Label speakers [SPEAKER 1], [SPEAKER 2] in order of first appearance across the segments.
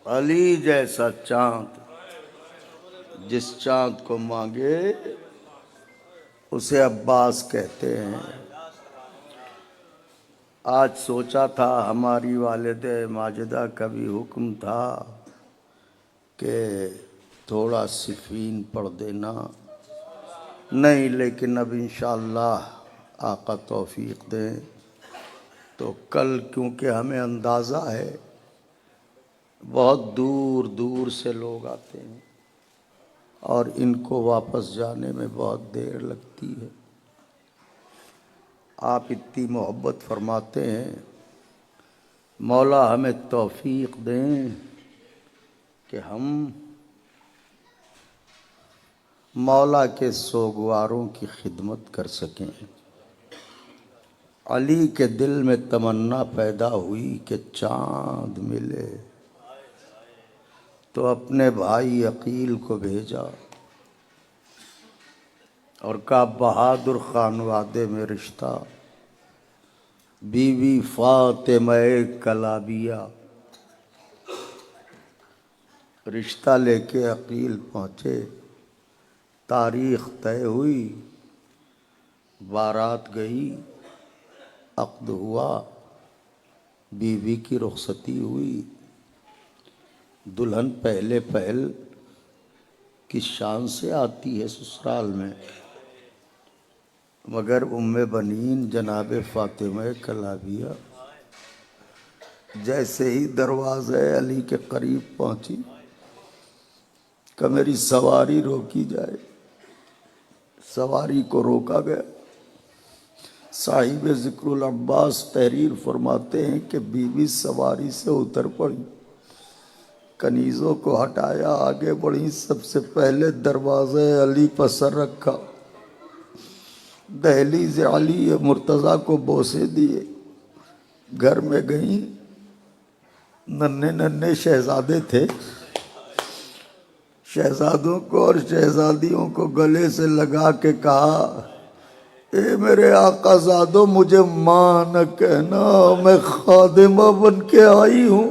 [SPEAKER 1] अली जैसा चांद जिस चांद को मांगे उसे अब्बास कहते हैं। आज सोचा था हमारी वालिदे माजिदा का भी हुक्म था कि थोड़ा सिफ़ीन पढ़ देना, नहीं लेकिन अब इंशाअल्लाह आका तौफीक दें तो कल, क्योंकि हमें अंदाज़ा है बहुत दूर दूर से लोग आते हैं और इनको वापस जाने में बहुत देर लगती है। आप इतनी मोहब्बत फरमाते हैं, मौला हमें तौफीक दें कि हम मौला के सोगवारों की खिदमत कर सकें। अली के दिल में तमन्ना पैदा हुई कि चाँद मिले तो अपने भाई अकील को भेजा और कहा बहादुर खान वादे में रिश्ता, बीवी फातिमा कलाबिया। रिश्ता लेके अकील पहुँचे, तारीख तय हुई, बारात गई, अक़्द हुआ, बीवी की रुखसती हुई। दुल्हन पहले पहल की शान से आती है ससुराल में, मगर उम्मे बनीन जनाब फातिमा कलाबिया जैसे ही दरवाज़े अली के करीब पहुंची कि मेरी सवारी रोकी जाए। सवारी को रोका गया। साहिब ज़िक्रुल अब्बास तहरीर फरमाते हैं कि बीवी सवारी से उतर पड़ी, कनीज़ों को हटाया, आगे बढ़ी, सबसे पहले दरवाज़े अली पर सर रखा, दहलीज़ अली मुर्तज़ा को बोसे दिए, घर में गई। नन्हे नन्हे शहजादे थे, शहजादों को और शहजादियों को गले से लगा के कहा, ए मेरे आकाज़ादो मुझे माँ न कहना, मैं खादिमा बन के आई हूँ,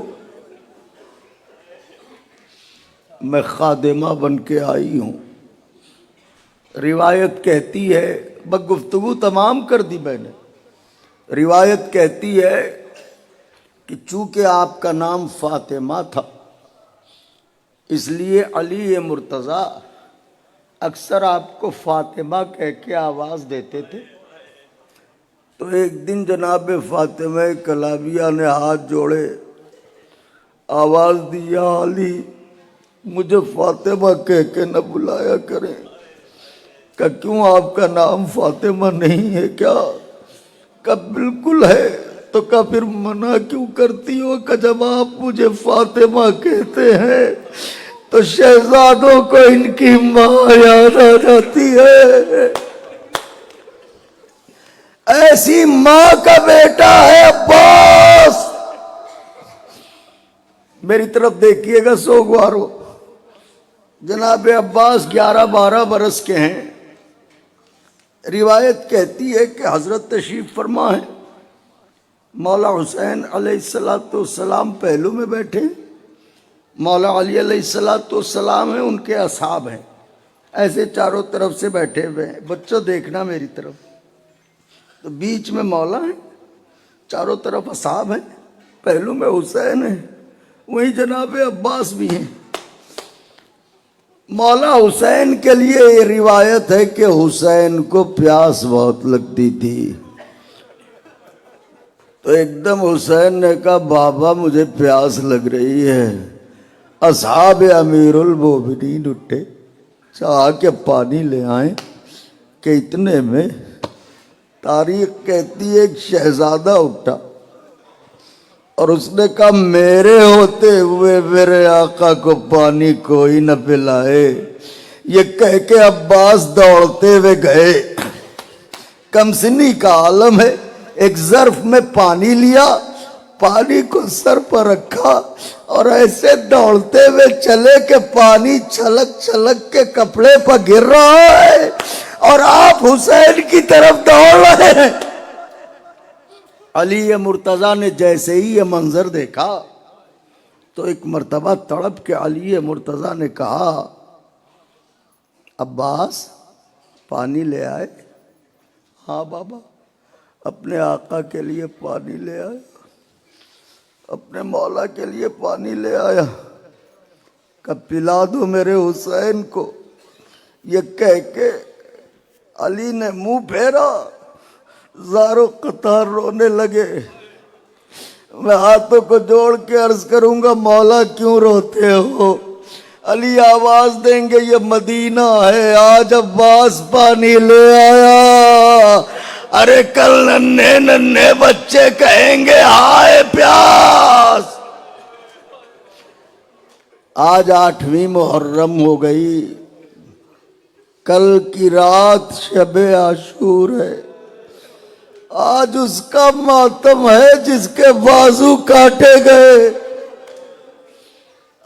[SPEAKER 1] मैं खादिमा बन के आई हूँ। रिवायत कहती है, बस गुफ्तगू तमाम कर दी मैंने। रिवायत कहती है कि चूँकि आपका नाम फातिमा था इसलिए अली मुर्तज़ा अक्सर आपको फातिमा कह के आवाज़ देते थे। तो एक दिन जनाब फातिमा कलाबिया ने हाथ जोड़े, आवाज़ दिया, अली मुझे फातिमा कह के न बुलाया करें। का क्यों, आपका नाम फातिमा नहीं है क्या? का बिल्कुल है। तो का फिर मना क्यों करती हो? का जब आप मुझे फातिमा कहते हैं तो शहजादों को इनकी माँ याद आ जाती है। ऐसी माँ का बेटा है अब्बास। मेरी तरफ देखिएगा सोगवारो, जनाब अब्बास 11-12 बरस के हैं। रिवायत कहती है कि हज़रत तशरीफ़ फरमा है, मौला हुसैन अलैहिस्सलाम पहलू में बैठे, मौला अली अलैहिस्सलाम हैं, उनके असहाब हैं, ऐसे चारों तरफ से बैठे हुए हैं। बच्चों देखना मेरी तरफ, तो बीच में मौला है, चारों तरफ असहाब हैं, पहलू में हुसैन है, वहीं जनाब अब्बास भी हैं। मौला हुसैन के लिए ये रिवायत है कि हुसैन को प्यास बहुत लगती थी। तो एकदम हुसैन ने कहा, बाबा मुझे प्यास लग रही है। असहाब अमीरुल मोमिनीन उठे, चाह के पानी ले आए कि इतने में तारीख कहती है एक शहजादा उठा और उसने कहा, मेरे होते हुए मेरे आका को पानी कोई न पिलाए। ये कह के अब्बास दौड़ते हुए गए। कमसिनी का आलम है। एक ज़र्फ में पानी लिया, पानी को सर पर रखा और ऐसे दौड़ते हुए चले कि पानी छलक छलक के कपड़े पर गिर रहा है और आप हुसैन की तरफ दौड़ रहे हैं। अली मुर्तज़ा ने जैसे ही ये मंजर देखा तो एक मर्तबा तड़प के अली मुर्तज़ा ने कहा, अब्बास पानी ले आए। हाँ बाबा, अपने आका के लिए पानी ले आया, अपने मौला के लिए पानी ले आया। कब पिला दो मेरे हुसैन को, ये कह के अली ने मुंह फेरा, ज़ारो कतार रोने लगे। मैं हाथों को जोड़ के अर्ज करूंगा, मौला क्यों रोते हो? अली आवाज देंगे, ये मदीना है, आज अब्बास पानी ले आया। अरे कल नन्हे नन्हे बच्चे कहेंगे हाय प्यास। आज 8वीं मुहर्रम हो गई, कल की रात शबे आशूर है। आज उसका मातम है जिसके बाजू काटे गए।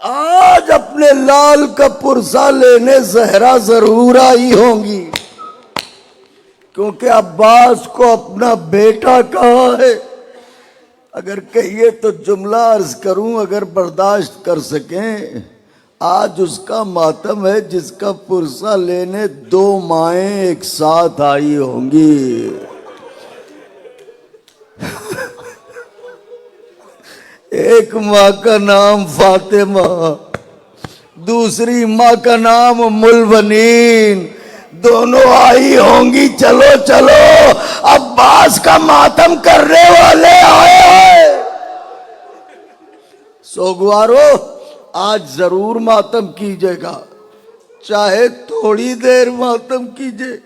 [SPEAKER 1] आज अपने लाल का पुरसा लेने जहरा जरूर आई होंगी, क्योंकि अब्बास को अपना बेटा कहा है। अगर कहिए तो जुमला अर्ज करूं, अगर बर्दाश्त कर सकें। आज उसका मातम है जिसका पुरसा लेने 2 माएं एक साथ आई होंगी। एक माँ का नाम फातिमा, दूसरी माँ का नाम मुलबनीन, दोनों आई होंगी। चलो चलो, अब्बास का मातम करने वाले आए। सोगवारो, आज जरूर मातम कीजिएगा, चाहे थोड़ी देर मातम कीजिए,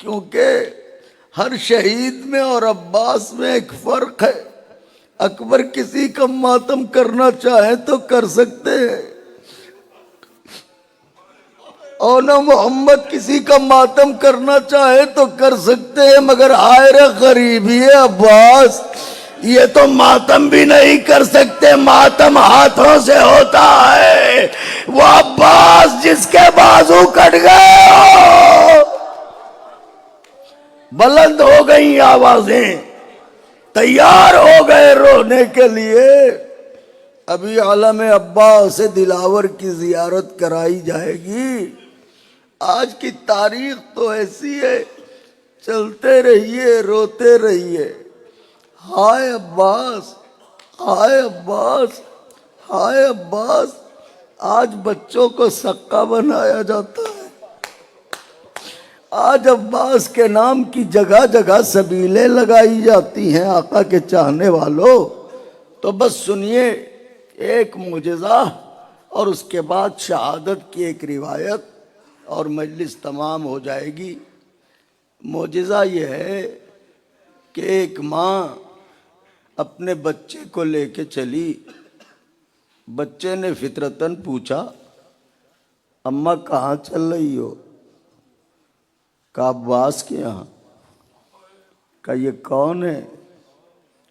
[SPEAKER 1] क्योंकि हर शहीद में और अब्बास में एक फर्क है। अकबर किसी का मातम करना चाहे तो कर सकते हैं, और न मोहम्मद किसी का मातम करना चाहे तो कर सकते हैं, मगर आयर गरीबी है अब्बास, ये तो मातम भी नहीं कर सकते। मातम हाथों से होता है। वो अब्बास जिसके बाजू कट गए। बुलंद हो गई आवाजें, तैयार हो गए रोने के लिए। अभी आलम अब्बास से दिलावर की जियारत कराई जाएगी। आज की तारीख तो ऐसी है, चलते रहिए, रोते रहिए। हाय अब्बास, हाय अब्बास, हाय अब्बास। आज बच्चों को सक्का बनाया जाता है। आज अब्बास के नाम की जगह जगह सबीलें लगाई जाती हैं। आका के चाहने वालों, तो बस सुनिए एक मुजज़ा और उसके बाद शहादत की एक रिवायत और मजलिस तमाम हो जाएगी। मुजज़ा ये है कि एक माँ अपने बच्चे को लेके चली। बच्चे ने फितरतन पूछा, अम्मा कहाँ चल रही हो? का अब्बास के यहाँ। का ये कौन है?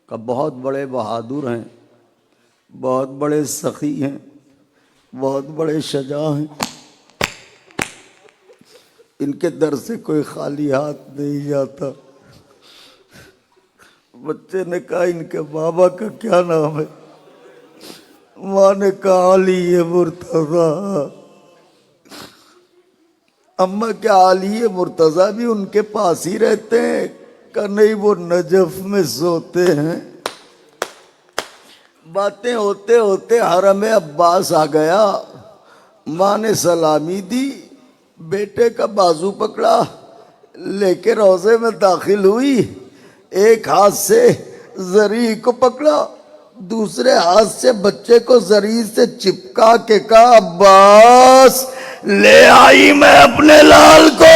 [SPEAKER 1] का बहुत बड़े बहादुर हैं, बहुत बड़े सखी हैं, बहुत बड़े शजा हैं, इनके दर से कोई खाली हाथ नहीं जाता। बच्चे ने कहा, इनके बाबा का क्या नाम है? माँ ने कहा, अली मुर्तज़ा। अम्मा क्या अली मुर्तज़ा भी उनके पास ही रहते हैं? का नहीं, वो नजफ में सोते हैं। बातें होते होते हरम अब्बास आ गया। माँ ने सलामी दी, बेटे का बाजू पकड़ा, लेके रोजे में दाखिल हुई। एक हाथ से जरी को पकड़ा, दूसरे हाथ से बच्चे को जरी से चिपका के कहा, अब्बास ले आई मैं अपने लाल को।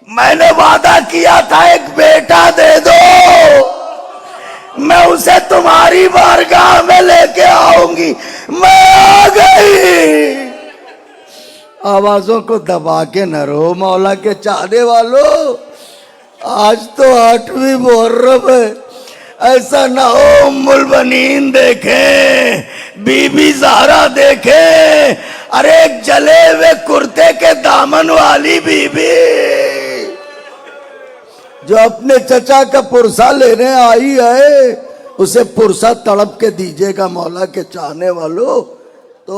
[SPEAKER 1] मैंने वादा किया था एक बेटा दे दो, मैं उसे तुम्हारी बारगाह में लेके आऊंगी। मैं आ गई। आवाजों को दबा के न रो मौला के चाहने वालों। आज तो 8वीं मुहर्रम है, ऐसा ना हो मुलबनीन देखें, बीबी ज़हरा देखें, अरे एक जले हुए कुर्ते के दामन वाली बीबी जो अपने चचा का पुरसा लेने आई है, उसे पुरसा तड़प के दीजिएगा मौला के चाहने वालों। तो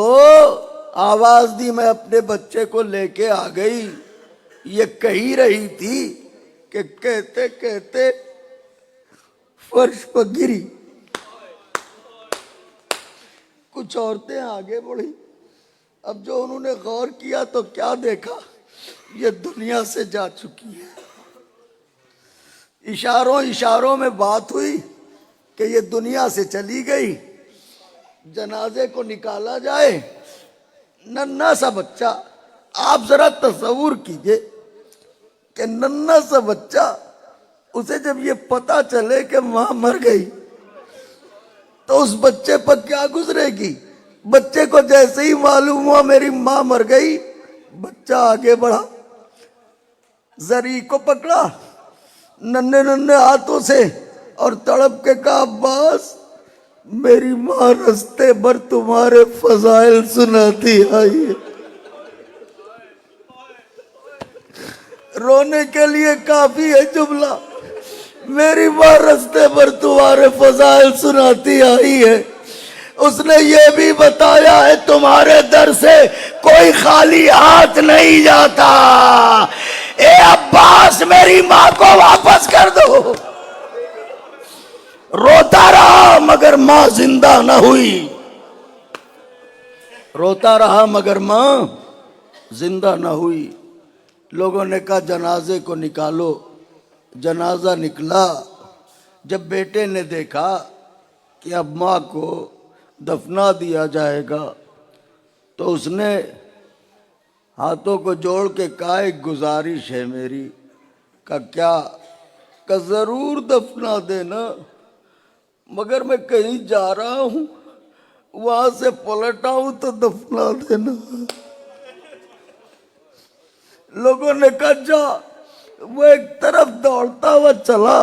[SPEAKER 1] आवाज दी, मैं अपने बच्चे को लेके आ गई। ये कही रही थी कि कहते कहते फर्श पर गिरी। कुछ औरतें आगे बढ़ी। अब जो उन्होंने गौर किया तो क्या देखा, ये दुनिया से जा चुकी है। इशारों इशारों में बात हुई कि ये दुनिया से चली गई, जनाजे को निकाला जाए। नन्हा सा बच्चा, आप जरा तस्वुर कीजिए कि नन्हा सा बच्चा, उसे जब ये पता चले कि मां मर गई तो उस बच्चे पर क्या गुजरेगी। बच्चे को जैसे ही मालूम हुआ मेरी मां मर गई, बच्चा आगे बढ़ा, जरी को पकड़ा नन्हे नन्हे हाथों से और तड़प के कहा, अब्बास मेरी मां रास्ते भर तुम्हारे फजाइल सुनाती आई है। रोने के लिए काफी है जुमला, मेरी मां रास्ते भर तुम्हारे फजाइल सुनाती आई है। उसने ये भी बताया है तुम्हारे दर से कोई खाली हाथ नहीं जाता। ए अब्बास मेरी मां को वापस कर दो। रोता रहा मगर मां जिंदा न हुई। रोता रहा मगर मां जिंदा न हुई। लोगों ने कहा जनाजे को निकालो। जनाजा निकला। जब बेटे ने देखा कि अब मां को दफना दिया जाएगा तो उसने हाथों को जोड़ के कहा, एक गुजारिश है मेरी। का क्या? का जरूर दफना देना, मगर मैं कहीं जा रहा हूं, वहां से पलट आऊं तो दफना देना। लोगों ने कहा जा। वो एक तरफ दौड़ता हुआ चला।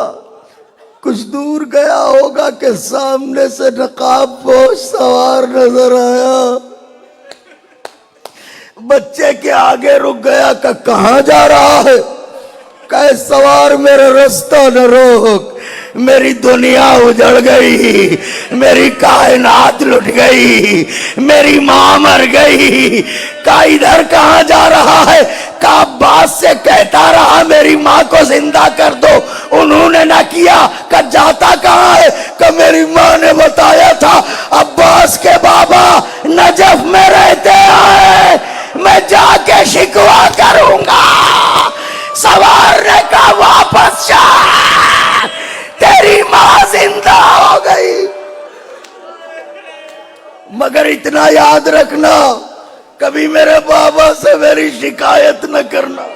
[SPEAKER 1] कुछ दूर गया होगा कि सामने से नकाबपोश सवार नजर आया। बच्चे के आगे रुक गया। का कहां जा रहा है? कहे सवार मेरा रास्ता न रोक, मेरी दुनिया उजड़ गई, मेरी कायनात लुट गई, मेरी मां मर गई। का इधर कहां जा रहा है? का अब्बास से कहता रहा मेरी मां को जिंदा कर दो, उन्होंने ना किया। का जाता कहां है? का मेरी मां ने बताया था अब्बास के बाबा नजफ में रहते हैं, मैं जाके शिकवा करूंगा। सवार ने कहा वापस जा, तेरी मां जिंदा हो गई। मगर इतना याद रखना, कभी मेरे बाबा से मेरी शिकायत न करना।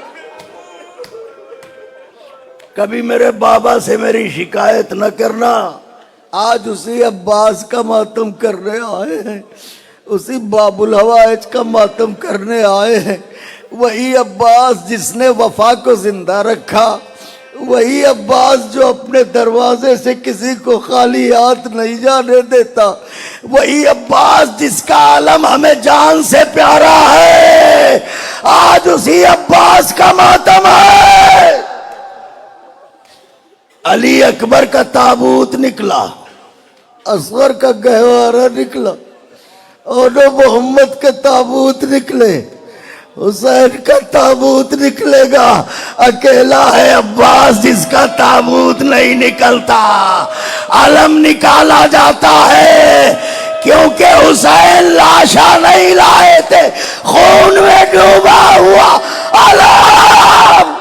[SPEAKER 1] कभी मेरे बाबा से मेरी शिकायत न करना। आज उसी अब्बास का मातम करने आए हैं, उसी बाबुल हवाइज का मातम करने आए हैं। वही अब्बास जिसने वफा को जिंदा रखा, वही अब्बास जो अपने दरवाजे से किसी को खाली हाथ नहीं जाने देता, वही अब्बास जिसका आलम हमें जान से प्यारा है। आज उसी अब्बास का मातम है। अली अकबर का ताबूत निकला, असगर का गहवारा निकला, और मोहम्मद के ताबूत निकले, हुसैन का ताबूत निकलेगा। अकेला है अब्बास जिसका ताबूत नहीं निकलता। अलम निकाला जाता है क्योंकि हुसैन लाशा नहीं लाए थे, खून में डूबा हुआ अलम।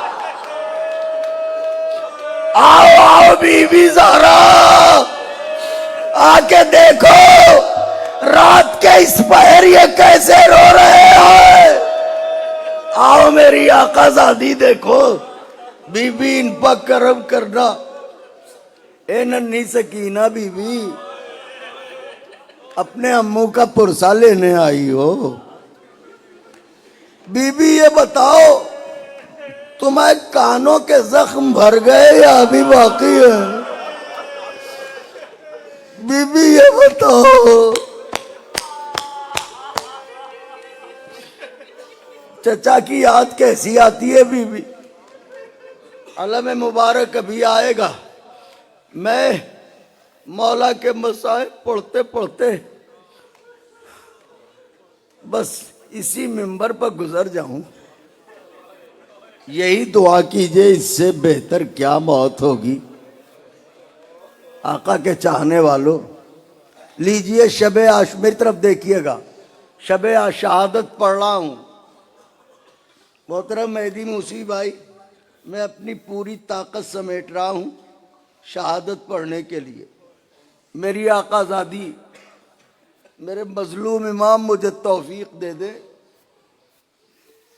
[SPEAKER 1] आओ आओ बीबी ज़हरा, आके देखो रात के इस पहर ये कैसे रो रहे हैं। आओ मेरी आकाज़ादी देखो, बीबी इन पर करम करना। ए नन्ही सकीना बीबी, अपने अम्मू का पुरसा लेने आई हो। बीबी ये बताओ, तुम्हारे कानों के जख्म भर गए या अभी बाकी है? बीबी ये बताओ। चचा की याद कैसी आती है बीबी? अलम मुबारक अभी आएगा। मैं मौला के मसाए पढ़ते पढ़ते बस इसी मिंबर पर गुजर जाऊं। यही दुआ कीजिए, इससे बेहतर क्या मौत होगी। आका के चाहने वालों, लीजिए शबे आश, मेरी तरफ देखिएगा, शबे शहादत पढ़ रहा हूं। मोहतरम मेहदी मूसी भाई, मैं अपनी पूरी ताकत समेट रहा हूं शहादत पढ़ने के लिए। मेरी आकाज़ादी, मेरे मजलूम इमाम मुझे तौफीक दे दे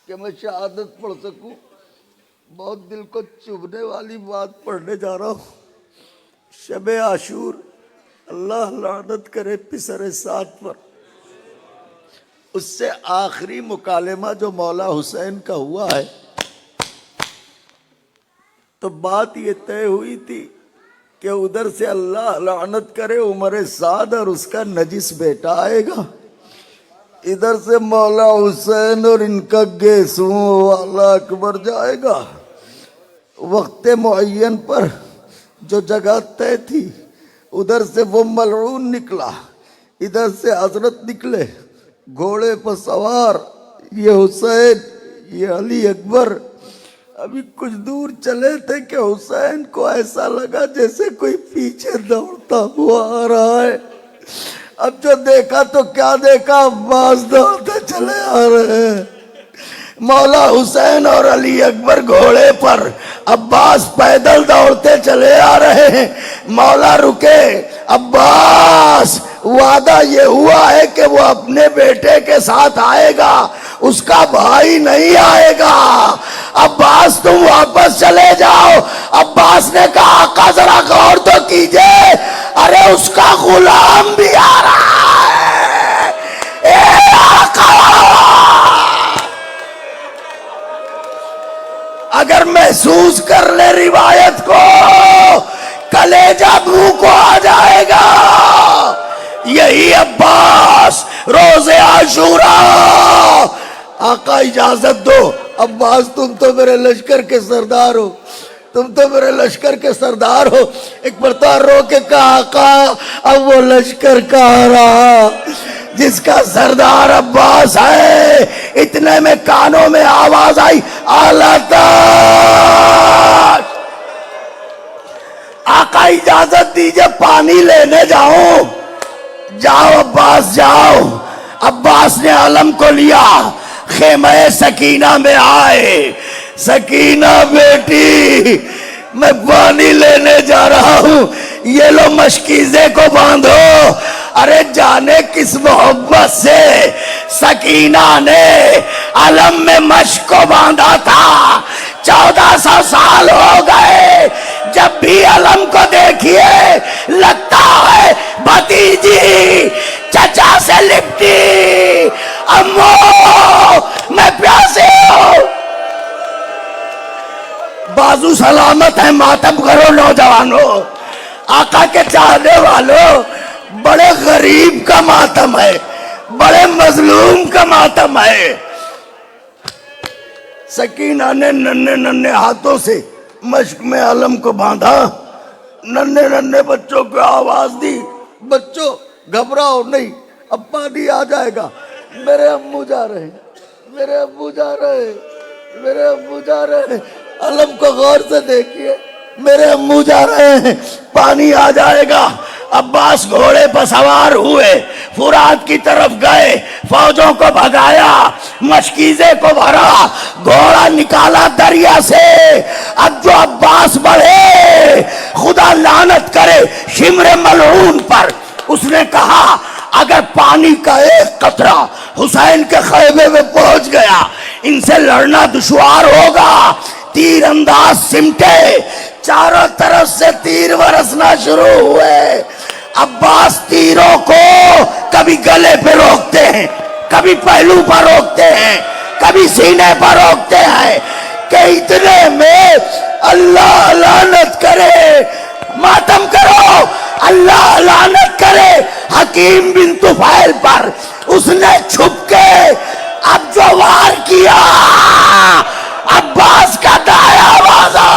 [SPEAKER 1] कि मैं शहादत पढ़ सकूं। बहुत दिल को चुभने वाली बात पढ़ने जा रहा हूं। शबे आशूर, अल्लाह लानत करे पिसरे साथ पर। उससे आखिरी मुकालमा जो मौला हुसैन का हुआ है, तो बात ये तय हुई थी कि उधर से अल्लाह लानत करे उमर साद और उसका नजिस बेटा आएगा, इधर से मौला हुसैन और इनका गेसूं वाला अकबर जाएगा। वक्त मुअय्यन पर जो जगह तय थी, उधर से वो मलऊन निकला, इधर से हजरत निकले घोड़े पर सवार, ये हुसैन, ये अली अकबर। अभी कुछ दूर चले थे कि हुसैन को ऐसा लगा जैसे कोई पीछे दौड़ता हुआ आ रहा है। अब जो देखा तो क्या देखा, अब्बास दौड़ते चले आ रहे हैं। मौला हुसैन और अली अकबर घोड़े पर, अब्बास पैदल दौड़ते चले आ रहे हैं। मौला रुके, अब्बास वादा ये हुआ है कि वो अपने बेटे के साथ आएगा, उसका भाई नहीं आएगा। अब्बास तुम वापस चले जाओ। अब्बास ने कहा आका जरा गौर तो कीजिए, अरे उसका गुलाम भी आ रहा है। ए आका, अगर महसूस कर ले रिवायत को, कलेजा मुंह को आ जाएगा। यही अब्बास रोज़े आशूरा। आका इजाजत दो, अब्बास तुम तो मेरे लश्कर के सरदार हो, तुम तो मेरे लश्कर के सरदार हो। एक बरतार रो के कहा आका अब वो लश्कर कहाँ रहा जिसका सरदार अब्बास है। इतने में कानों में आवाज आई, आला ताज। आका इजाजत दीजिए पानी लेने जाओ। जाओ अब्बास जाओ। अब्बास ने अलम को लिया, खेमे सकीना में आए। सकीना बेटी, मैं पानी लेने जा रहा हूं, ये लो मशकीजे को बांधो। अरे जाने किस मोहब्बत से सकीना ने अलम में मश्क को बांधा था। 1400 साल हो गए, जब भी अलम को देखिए लगता है भतीजी चचा से लिपटी। अम्मो मैं प्यासे हूं। बाजू सलामत है, मातम करो नौजवानों। आका के चाहने वालों, बड़े गरीब का मातम है, बड़े मजलूम का मातम है। सकीना ने नन्हे नन्हे हाथों से मश्क में अलम को बांधा। नन्हे नन्हे बच्चों को आवाज दी, बच्चों घबराओ नहीं, अब पानी आ जाएगा। मेरे अम्मू जा रहे, मेरे अम्मू जा रहे, मेरे अम्मू जा रहे। अलम को गौर से देखिए, मेरे अम्मू जा रहे हैं, पानी आ जाएगा। अब्बास घोड़े पर सवार हुए, फुरात की तरफ गए, फौजों को भगाया, मशकीजे को भरा, घोड़ा निकाला दरिया से। अब जो अब्बास बढ़े, खुदा लानत करे शिमरे मलऊन पर। उसने कहा अगर पानी का एक कतरा हुसैन के खैमे में पहुंच गया, इनसे लड़ना दुश्वार होगा। तीर अंदाज सिमटे, चारों तरफ से तीर बरसना शुरू हुए। अब्बास तीरों को कभी गले पे रोकते हैं, कभी पहलू पर रोकते हैं, कभी सीने पर रोकते हैं कि इतने में अल्लाह लानत करे, मातम करो, अल्लाह लानत करे हकीम बिन तुफैल पर। उसने छुप के अब जो वार किया, अब्बास का दाया बाजा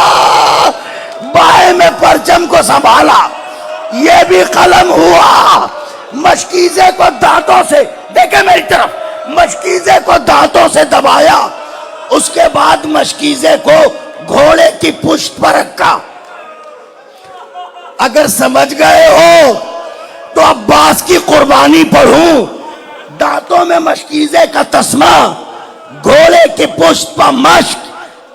[SPEAKER 1] बाएं में परचम को संभाला, ये भी कलम हुआ। मशकीजे को दांतों से, देखे मेरी तरफ, मशकीजे को दांतों से दबाया, उसके बाद मशकीजे को घोड़े की पुश्त पर रखा। अगर समझ गए हो तो अब्बास की कुर्बानी पढ़ूं। दांतों में मशकीजे का तस्मा, घोड़े की पुश्त पर मश्क,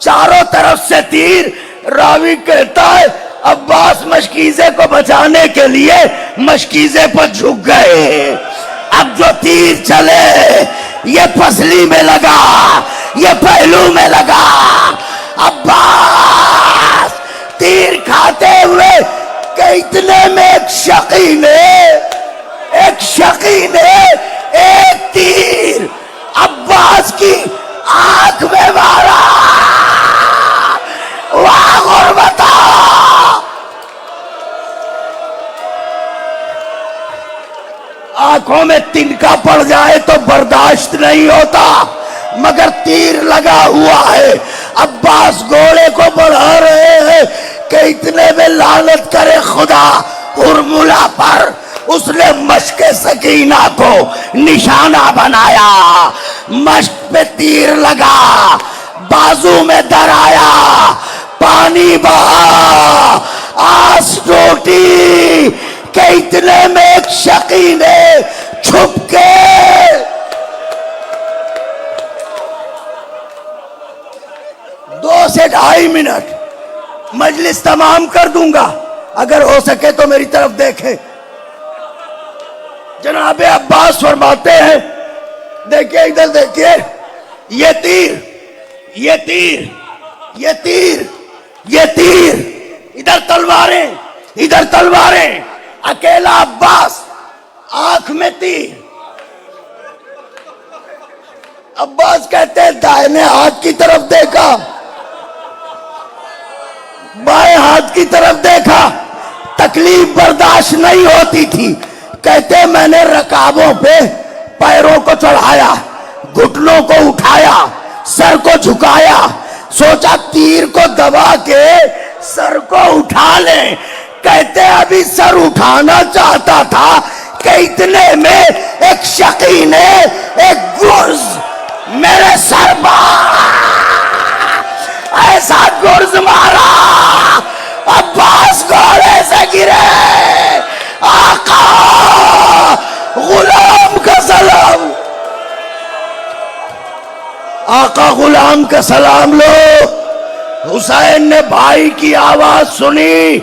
[SPEAKER 1] चारों तरफ से तीर। रावी कहता है अब्बास मशकीजे को बचाने के लिए मशकीजे पर झुक गए। अब जो तीर चले ये पसली में लगा, ये पहलू में लगा। अब्बास तीर खाते हुए कि इतने में एक शकी ने एक तीर अब्बास की आंख में मारा। वाह गुर्बता! आंखों में तिनका पड़ जाए तो बर्दाश्त नहीं होता, मगर तीर लगा हुआ है। अब्बास घोड़े को बढ़ा रहे हैं कि इतने में लानत करे खुदा उर्मुला पर, उसने मश्क सकीना को निशाना बनाया। मश्क पे तीर लगा, बाजू में दराया, पानी बहा, आस टूटी कि इतने में एक शकी ने छुप के 2 से 2.5 मिनट मजलिस तमाम कर दूंगा, अगर हो सके तो मेरी तरफ देखें। जनाबे अब्बास फरमाते हैं, देखिए इधर देखिए, ये तीर, ये तीर, ये तीर, ये तीर, इधर तलवारें, इधर तलवारें, अकेला अब्बास, आंख में तीर। अब्बास कहते हैं दाहिने हाथ की तरफ देखा, बाएं हाथ की तरफ देखा, तकलीफ बर्दाश्त नहीं होती थी। कहते मैंने रकाबों पे पैरों को चढ़ाया, घुटनों को उठाया, सर को झुकाया, सोचा तीर को दबा के सर को उठा ले। कहते अभी सर उठाना चाहता था कि इतने में एक शकी ने एक गुर्ज मेरे सर पर ऐसा गुर्ज मारा, अब्बास घोड़े से गिरे। आका गुलाम का सलाम, आका गुलाम का सलाम लो। हुसैन ने भाई की आवाज सुनी,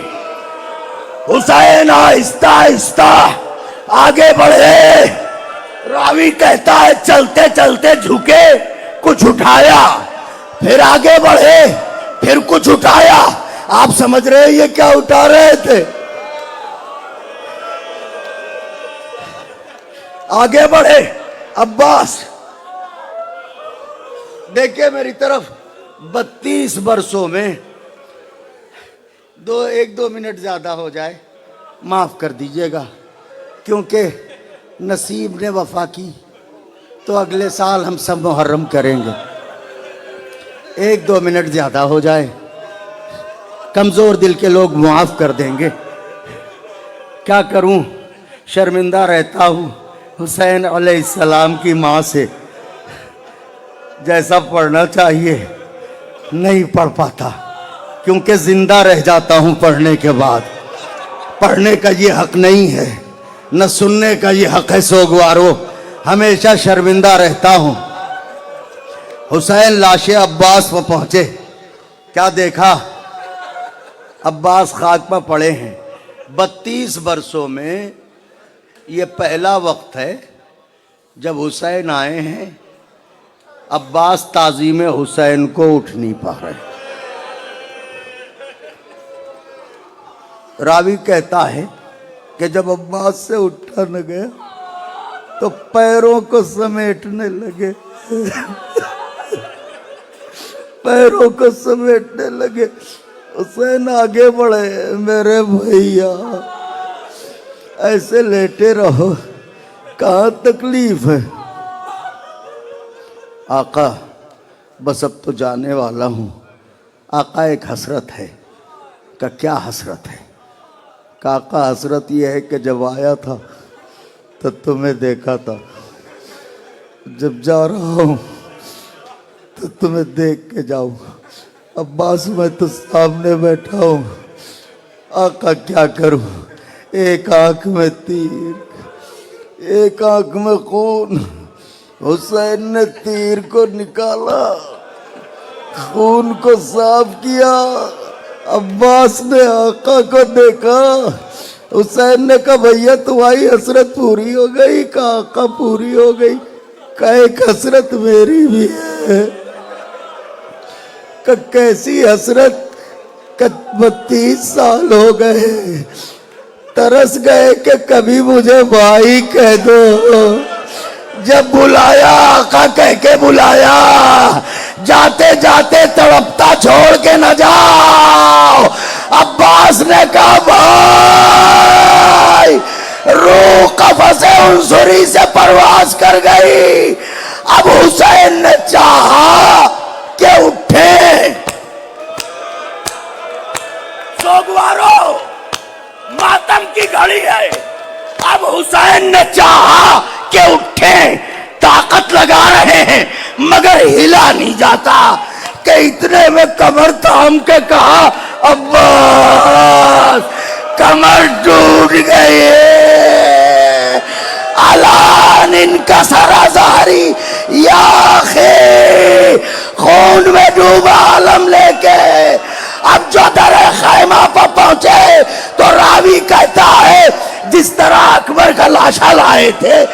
[SPEAKER 1] हुसैन आहिस्ता आहिस्ता आगे बढ़े। रावी कहता है चलते चलते झुके, कुछ उठाया, फिर आगे बढ़े, फिर कुछ उठाया। आप समझ रहे ये क्या उठा रहे थे? आगे बढ़े अब्बास, देखिए मेरी तरफ। 32 वर्षों में 1-2 मिनट ज्यादा हो जाए माफ कर दीजिएगा, क्योंकि नसीब ने वफा की तो अगले साल हम सब मुहर्रम करेंगे। 1-2 मिनट ज्यादा हो जाए, कमजोर दिल के लोग मुआफ कर देंगे। क्या करूं, शर्मिंदा रहता हूं हुसैन अलैहिस्सलाम की माँ से। जैसा पढ़ना चाहिए नहीं पढ़ पाता, क्योंकि जिंदा रह जाता हूं पढ़ने के बाद। पढ़ने का ये हक नहीं है, न सुनने का ये हक है। सोगवारो हमेशा शर्मिंदा रहता हूं। हुसैन लाशे अब्बास पर पहुंचे, क्या देखा? अब्बास खाक पर पड़े हैं। 32 वर्षों में ये पहला वक्त है जब हुसैन आए हैं। अब्बास ताज़ीम हुसैन को उठ नहीं पा रहे। रावी कहता है कि जब अब्बास से उठा न गया तो पैरों को समेटने लगे पैरों को समेटने लगे। हुसैन आगे बढ़े, मेरे भैया ऐसे लेटे रहो, कहाँ तकलीफ है? आका बस अब तो जाने वाला हूँ। आका एक हसरत है। का क्या हसरत है? काका हसरत ये है कि जब आया था तो तुम्हें देखा था, जब जा रहा हूं तो तुम्हें देख के जाऊं। अब्बास मैं तो सामने बैठा हूं, आका क्या करूं, एक आंख में तीर, एक आंख में खून। हुसैन ने तीर को निकाला, खून को साफ किया। अब्बास ने आका को देखा, हुसैन ने कहा भैया तुम्हारी हसरत पूरी हो गई, का आका पूरी हो गई, का एक हसरत मेरी भी है। का कैसी हसरत, 32 साल हो गए, तरस गए कि कभी मुझे भाई कह दो। जब बुलाया आका कह के बुलाया, जाते जाते तड़पता छोड़ के न जाओ। अब्बास ने कहा भाई रूह कफ़से उनसुरी से परवाज कर गई। अब हुसैन ने चाहा कि उठे। सोगवारो मातम की घड़ी है। अब हुसैन ने चाहा कि उठे, ताकत लगा रहे हैं मगर हिला नहीं जाता कि इतने में कमर थाम के कहा अब्बास कमर टूट गई। अलान इनका सारा जारी याखे खून में डूबा आलम लेके। अब जो दरे खैमा पर पहुंचे तो रावी कहता है जिस तरह अकबर का लाशा लाए थे,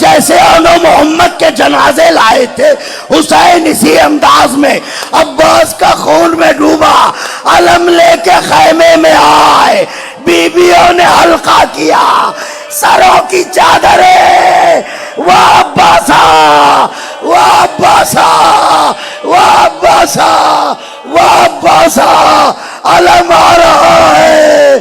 [SPEAKER 1] जैसे अनो मोहम्मद के जनाजे लाए थे, हुसैन इसी अंदाज में अब्बास का खून में डूबा अलम लेके खैमे में आए। बीबियों ने हल्का किया, सरों की चादरें, वाह अब्बासा, वाह अब्बासा, वाह अब्बासा, वाह अब्बासा, अलम आ रहा है।